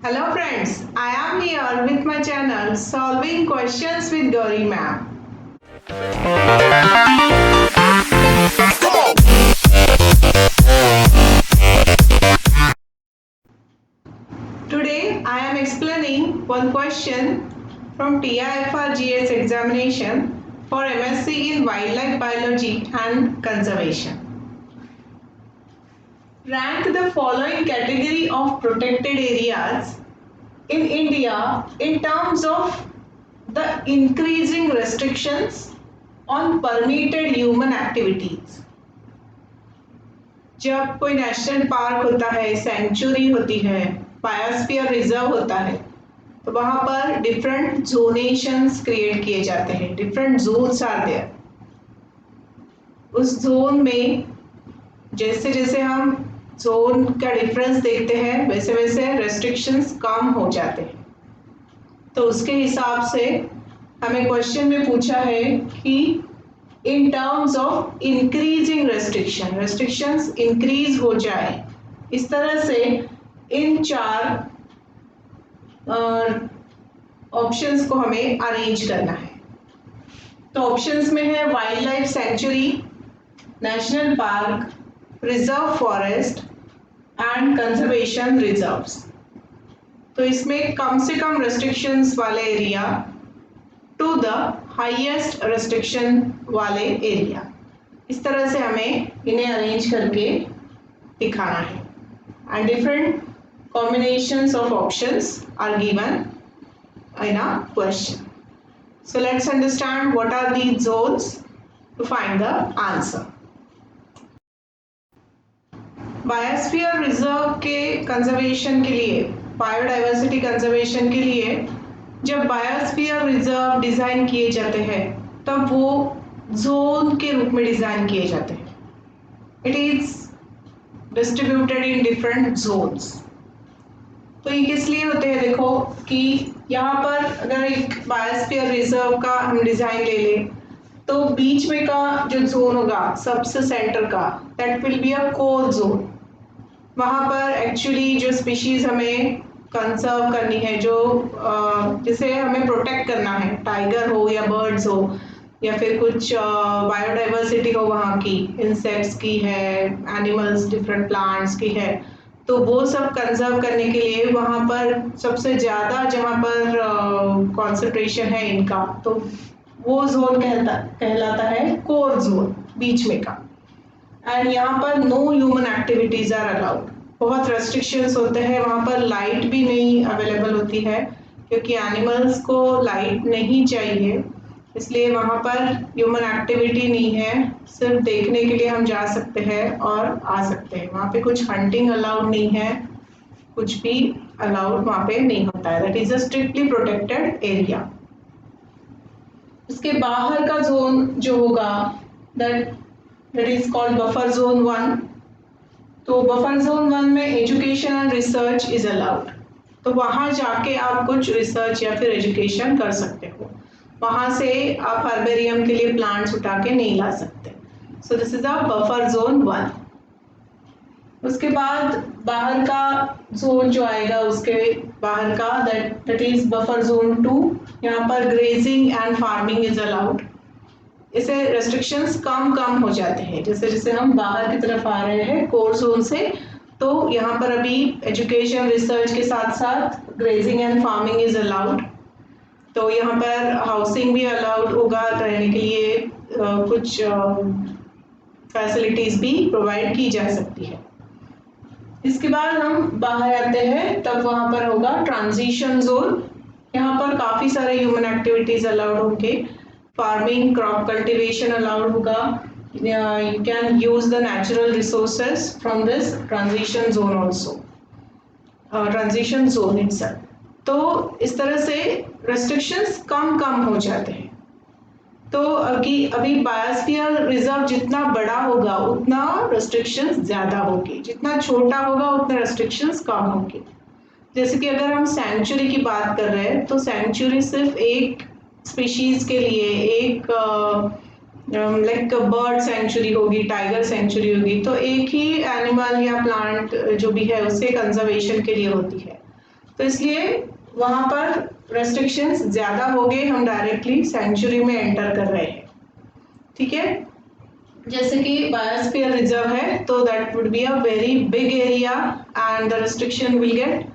Hello friends, I am here with my channel Solving Questions with Gauri Ma'am. Today I am explaining one question from TIFR GS examination for MSc in Wildlife Biology and Conservation. Rank the following category of protected areas in India in terms of the increasing restrictions on permitted human activities. जब कोई national park होता है, century होती है, biosphere reserve होता है, तो वहां पर डिफरेंट जोनेशंस क्रिएट किए जाते हैं, डिफरेंट जोन्स आर देयर. उस जोन में जैसे जैसे हम जोन का डिफरेंस देखते हैं वैसे वैसे रेस्ट्रिक्शंस कम हो जाते हैं. तो उसके हिसाब से हमें क्वेश्चन में पूछा है कि in terms of increasing restrictions increase हो जाए, इस तरह से इन चार ऑप्शंस को हमें अरेंज करना है. तो ऑप्शंस में है wild life sanctuary, national park, reserve forest and conservation reserves. तो इसमें कम से कम रेस्ट्रिक्शंस वाले area to the highest restriction वाले एरिया, इस तरह से हमें इन्हें अरेंज करके दिखाना है. And different combinations of options are given in a question. So let's understand what are these zones to find the answer. Biosphere reserve के कंजर्वेशन के लिए, बायोडाइवर्सिटी कंजर्वेशन के लिए जब बायोस्फीयर रिजर्व डिज़ाइन किए जाते हैं तब वो जोन के रूप में डिज़ाइन किए जाते हैं. It is distributed in different zones. तो ये किस लिए होते हैं? देखो कि यहाँ पर अगर एक बायोस्फीयर रिजर्व का हम डिज़ाइन ले लें तो बीच में का जो जोन होगा सबसे सेंटर का, that will be a core zone. वहाँ पर एक्चुअली जो स्पीशीज हमें कंजर्व करनी है, जो जिसे हमें प्रोटेक्ट करना है, टाइगर हो या बर्ड्स हो या फिर कुछ बायोडाइवर्सिटी हो, वहाँ की इंसेक्ट्स की है, एनिमल्स डिफरेंट प्लांट्स की है, तो वो सब कंजर्व करने के लिए वहाँ पर सबसे ज़्यादा जहाँ पर कॉन्सेंट्रेशन है इनका, तो वो जोन कहलाता है कोर जोन, बीच में का. एंड यहाँ पर no human activities are allowed. बहुत रेस्ट्रिक्शंस होते हैं. वहाँ पर लाइट भी नहीं अवेलेबल होती है क्योंकि एनिमल्स को लाइट नहीं चाहिए, इसलिए वहाँ पर ह्यूमन एक्टिविटी नहीं है. सिर्फ देखने के लिए हम जा सकते हैं और आ सकते हैं. वहाँ पे कुछ हंटिंग अलाउड नहीं है, कुछ भी अलाउड वहाँ पे नहीं होता है. That is a strictly protected area. उसके बाहर का जोन जो होगा that is called buffer zone 1. तो बफर जोन 1 में education and research is allowed. तो वहाँ जाके आप कुछ रिसर्च या फिर एजुकेशन कर सकते हो. वहाँ से आप हर्बेरियम के लिए प्लांट्स उठा के नहीं ला सकते. So this is a buffer zone 1. उसके बाद बाहर का जोन जो आएगा, उसके बाहर का दैट इज बफर जोन 2. यहाँ पर grazing and farming is allowed. इसे रेस्ट्रिक्शंस कम हो जाते हैं जैसे जैसे हम बाहर की तरफ आ रहे हैं कोर जोन से. तो यहाँ पर अभी एजुकेशन रिसर्च के साथ साथ grazing and farming is allowed. तो यहाँ पर हाउसिंग भी अलाउड होगा, रहने के लिए कुछ फैसिलिटीज़ भी प्रोवाइड की जा सकती है. इसके बाद हम बाहर आते हैं, तब वहाँ पर होगा ट्रांजिशन जोन. यहाँ पर काफ़ी सारे ह्यूमन एक्टिविटीज़ अलाउड होंगे. फार्मिंग, क्रॉप कल्टिवेशन अलाउड होगा. You can use the natural resources from this transition zone also, transition zone itself. तो इस तरह से रेस्ट्रिक्शंस कम हो जाते हैं. तो अभी बायोस्फीयर रिजर्व जितना बड़ा होगा उतना रेस्ट्रिक्शंस ज़्यादा होगी, जितना छोटा होगा उतना रेस्ट्रिक्शंस कम होंगे. जैसे कि अगर हम सेंचुरी की बात कर रहे हैं तो सेंचुरी सिर्फ एक स्पीशीज़ के लिए, एक लाइक बर्ड सेंचुरी होगी, टाइगर सेंचुरी होगी, तो एक ही एनिमल या प्लांट जो भी है उसके कंजर्वेशन के लिए होती है. तो इसलिए वहाँ पर रेस्ट्रिक्शंस ज़्यादा हो गए, हम डायरेक्टली सेंचुरी में एंटर कर रहे हैं। ठीक है, जैसे कि बायोस्फीयर रिजर्व है तो that would be a very big area and the restriction will get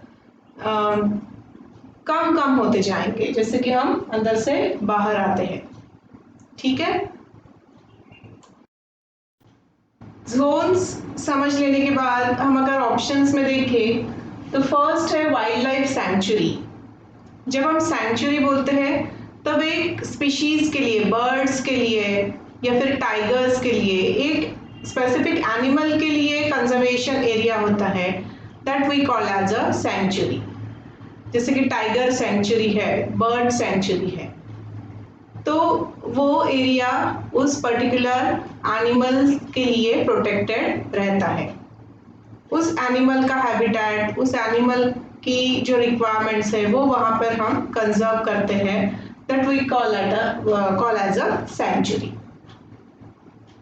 कम होते जाएंगे जैसे कि हम अंदर से बाहर आते हैं। ठीक है, जोन्स समझ लेने के बाद हम अगर ऑप्शंस में देखें तो फर्स्ट है वाइल्ड लाइफ सैंक्चुरी। जब हम सैंक्चुरी बोलते हैं तब एक स्पीशीज के लिए, बर्ड्स के लिए या फिर टाइगर्स के लिए, एक स्पेसिफिक एनिमल के लिए कंजर्वेशन एरिया होता है, that we call as a sanctuary. जैसे कि टाइगर सैंक्चुरी है, बर्ड सैंक्चुरी है, तो वो एरिया उस पर्टिकुलर एनिमल के लिए प्रोटेक्टेड रहता है। उस एनिमल का हैबिटेट, उस एनिमल की जो रिक्वायरमेंट्स है वो वहाँ पर हम कंजर्व करते हैं, that we call as a sanctuary.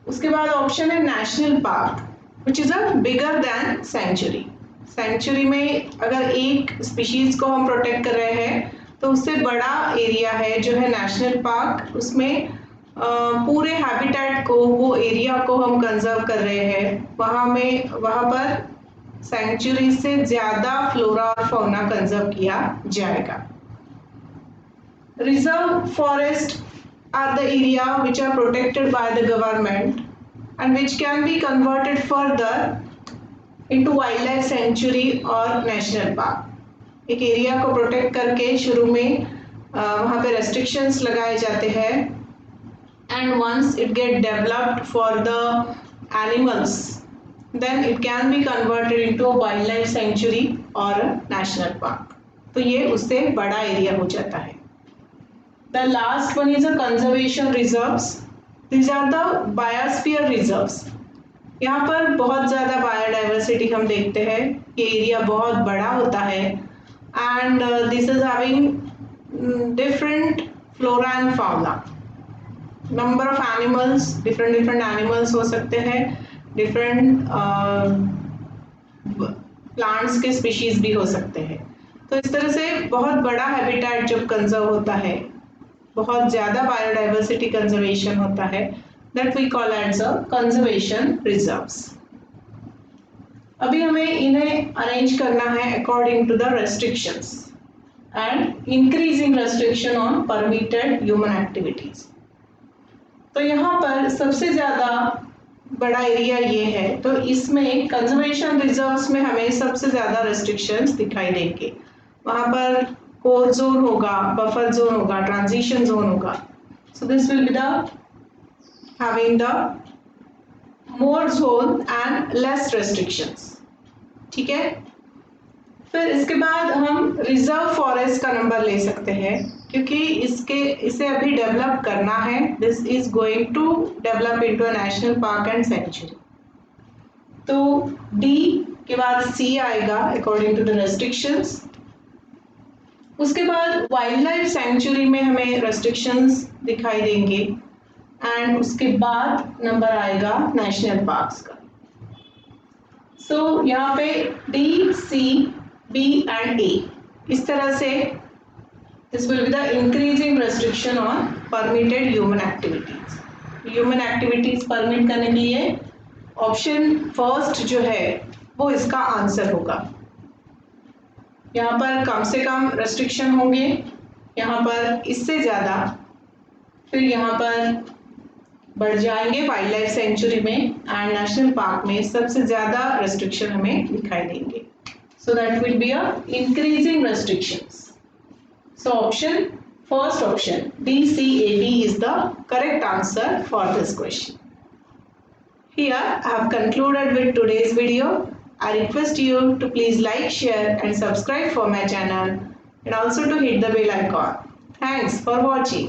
उसके बाद ऑप्शन है national park, which is a bigger than sanctuary. Sanctuary में अगर एक स्पीशीज को हम प्रोटेक्ट कर रहे हैं तो उससे बड़ा एरिया है जो है नेशनल पार्क, उसमें पूरे हैबिटेट को, वो एरिया को हम कंजर्व कर रहे हैं। वहाँ पर सेंचुरी से ज्यादा फ्लोरा और फौना कंजर्व किया जाएगा। Reserve forest are the area which are protected by the government and which can be converted further into wildlife sanctuary or national park. एक एरिया को प्रोटेक्ट करके शुरू में वहाँ पे रेस्ट्रिक्शंस लगाए जाते हैं and once it get developed for the animals then it can be converted into a wildlife sanctuary or a national park. तो ये उससे बड़ा एरिया हो जाता है। The last one is a conservation reserves. These are the biosphere reserves. यहाँ पर बहुत ज़्यादा बायोडाइवर्सिटी हम देखते हैं, ये एरिया बहुत बड़ा होता है and this is having different flora and fauna. Number of animals, different animals हो सकते हैं, different plants के species भी हो सकते हैं। तो इस तरह से बहुत बड़ा हैबिटेट जब कंजर्व होता है, बहुत ज्यादा बायोडाइवर्सिटी कंजर्वेशन होता है, that we call as a conservation reserves. अभी हमें इन्हें अरेंज करना है according to the restrictions and increasing restriction on permitted human activities. तो यहाँ पर सबसे ज्यादा बड़ा एरिया ये है, तो इसमें कंजर्वेशन रिजर्व्स में हमें सबसे ज्यादा रेस्ट्रिक्शंस दिखाई देंगे। वहां पर कोर जोन होगा, बफर जोन होगा, ट्रांजिशन जोन होगा। So this will be the having the more zone and less restrictions. ठीक है, फिर इसके बाद हम रिजर्व फॉरेस्ट का नंबर ले सकते हैं क्योंकि इसे अभी डेवलप करना है। This is going to develop into a national park and sanctuary. तो डी के बाद सी आएगा अकॉर्डिंग टू द रेस्ट्रिक्शंस। उसके बाद वाइल्ड लाइफ सेंचुरी में हमें रेस्ट्रिक्शंस दिखाई देंगे एंड उसके बाद नंबर आएगा नेशनल पार्क्स का। सो यहाँ पे डी, सी, बी एंड ए, इस तरह से this will be the increasing restriction on permitted human activities. Human activities permit करने के लिए ऑप्शन फर्स्ट जो है वो इसका आंसर होगा। यहाँ पर कम से कम रेस्ट्रिक्शन होंगे, यहाँ पर इससे ज़्यादा, फिर यहाँ पर बढ़ जाएंगे वाइल्ड लाइफ सेंचुरी में एंड नेशनल पार्क में सबसे ज़्यादा रेस्ट्रिक्शन हमें दिखाई देंगे। So that will be a increasing restrictions. So option first option DCAB is the correct answer for this question. Here I have concluded with today's video. I request you to please like, share and subscribe for my channel and also to hit the bell icon. Thanks for watching.